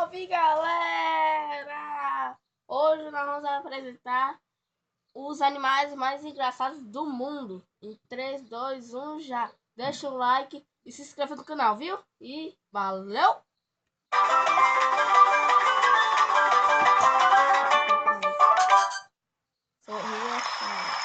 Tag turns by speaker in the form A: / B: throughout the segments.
A: Salve, galera! Hoje nós vamos apresentar os animais mais engraçados do mundo. Em 3, 2, 1, já. Deixa o like e se inscreva no canal, viu? E valeu! Sorria, cara.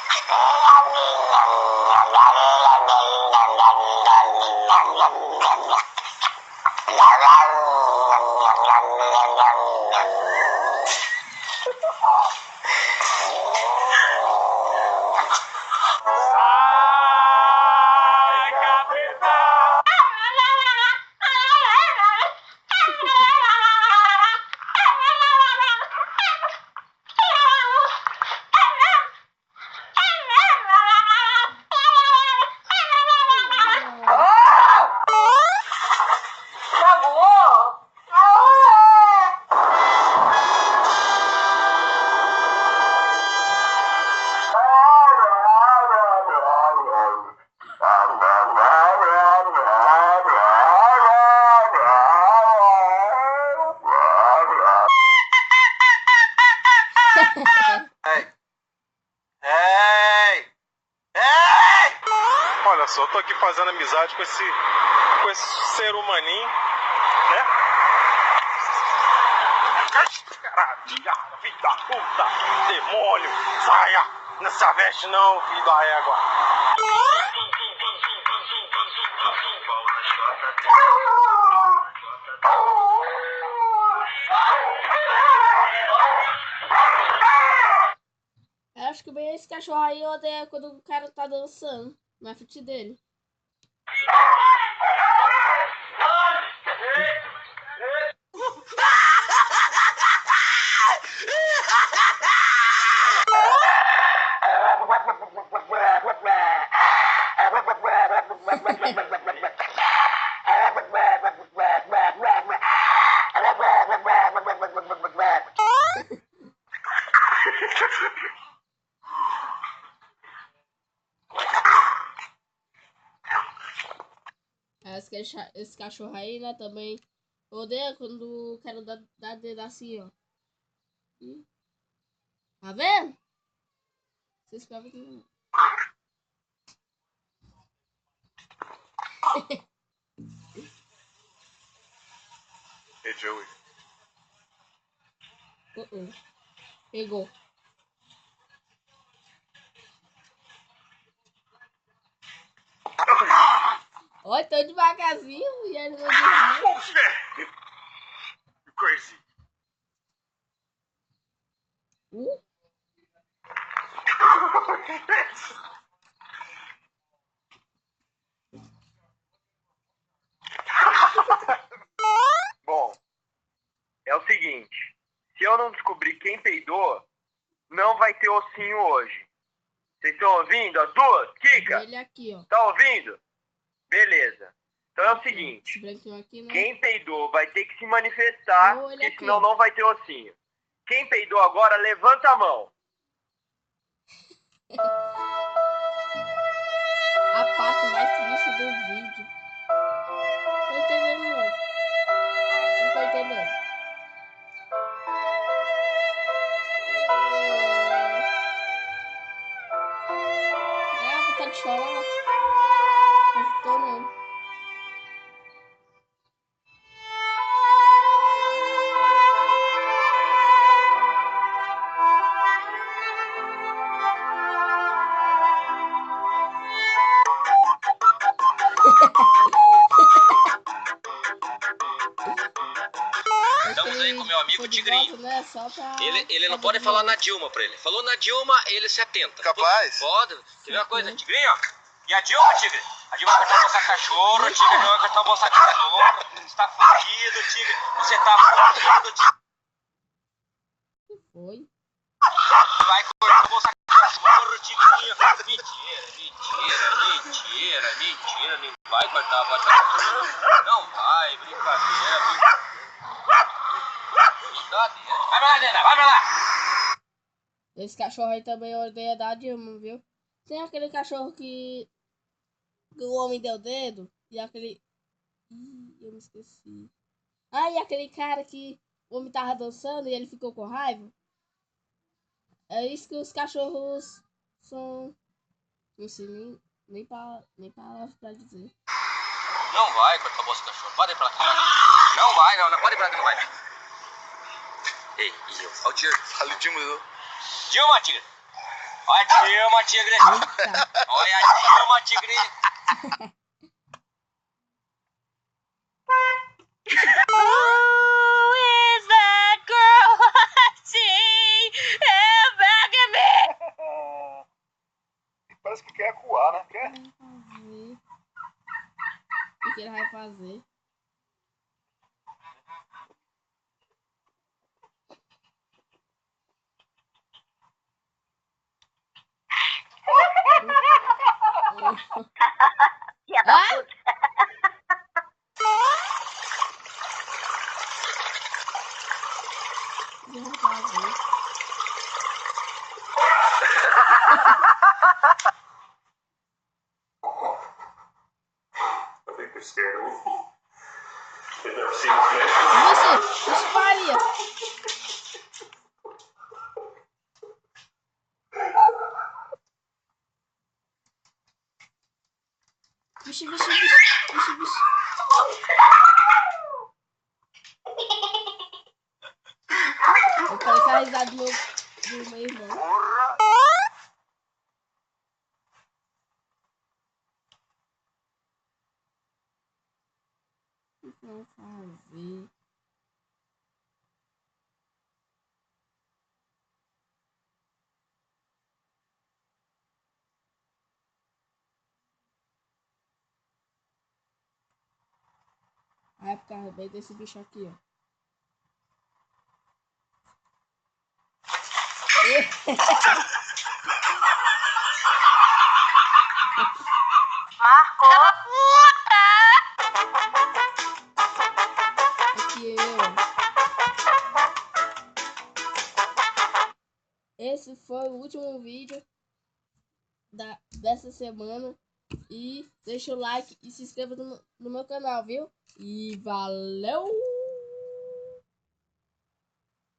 B: Olha só, eu tô aqui fazendo amizade com esse ser humaninho, né? Caralho, filho da puta, demônio, saia! Não se aveste não, filho da égua.
A: Eu acho que bem esse cachorro aí odeia quando o cara tá dançando na frente dele. Esse cachorro aí, né, também odeia quando o cara dá dedo assim, ó. Tá vendo? Se inscreve aqui.
B: Hey, Joey.
A: Pegou. Olha, tão devagarzinho e ele não diz nada.
B: Bullshit! You crazy. Bom, é o seguinte, se eu não descobrir quem peidou, não vai ter ossinho hoje. Vocês estão ouvindo? As duas? Kika?
A: Ele aqui, ó.
B: Tá ouvindo? Beleza. Então é o seguinte,
A: Aqui, né?
B: quem peidou vai ter que se manifestar, porque
A: aqui,
B: senão
A: ó.
B: não vai ter ossinho. Quem peidou agora, levanta a mão.
A: A parte mais triste do vídeo. Não tô entendendo, não. Não tô entendendo. Vontade de chorar. Não tô, não.
C: Estamos aí com meu amigo Tigrinho.
A: Volta, né?
C: Ele não pode falar na Dilma pra ele. Falou na Dilma, ele se atenta.
B: Capaz?
C: Pode. Quer ver uma coisa, Tigrinho? E a Dilma, Tigre? A Dilma vai cartar bolsa cachorro, Tigre não vai cartar bolsa cachorro. Você tá fudido, Tigre. Você tá fudido, Tigre.
A: Que foi?
C: Vai cortar bolsa cachorro, Tigrinho. Mentira. Não vai cortar a bolsa cachorro. Não vai, brincadeira. Vai pra lá, Nena, vai pra lá!
A: Esse cachorro aí também odeia da Dilma, viu? Tem aquele cachorro que o homem deu dedo. E aquele... Ih, eu me esqueci. Ah, e aquele cara que homem tava dançando e ele ficou com raiva. É isso que os cachorros são. Não sei nem palavras pra dizer.
C: Não vai cortar a bolsa do cachorro. Pode ir pra lá. Não vai, não. Pode ir pra lá que não vai. Ei, e eu? Olha o tigre. Olha o Dilma. Dilma, tigre. Olha a Dilma, tigre. Olha a Dilma, tigre. Who is that girl I see? Back at me.
B: Parece que quer acuar, né? Quer?
A: O que ele vai fazer?
D: Filha da puta.
A: O que ele vai fazer?
B: I think they're scared of me. They've never seen this man.
A: Vixe, Maria! Vixe. Eu pareço a risada do meu irmão.
B: Porra!
A: O que vai fazer? Vai ficar bem desse bicho aqui, ó.
D: Marcou.
A: Aqui eu. Esse foi o último vídeo dessa semana. E deixa o like e se inscreva no meu canal, viu? E valeu!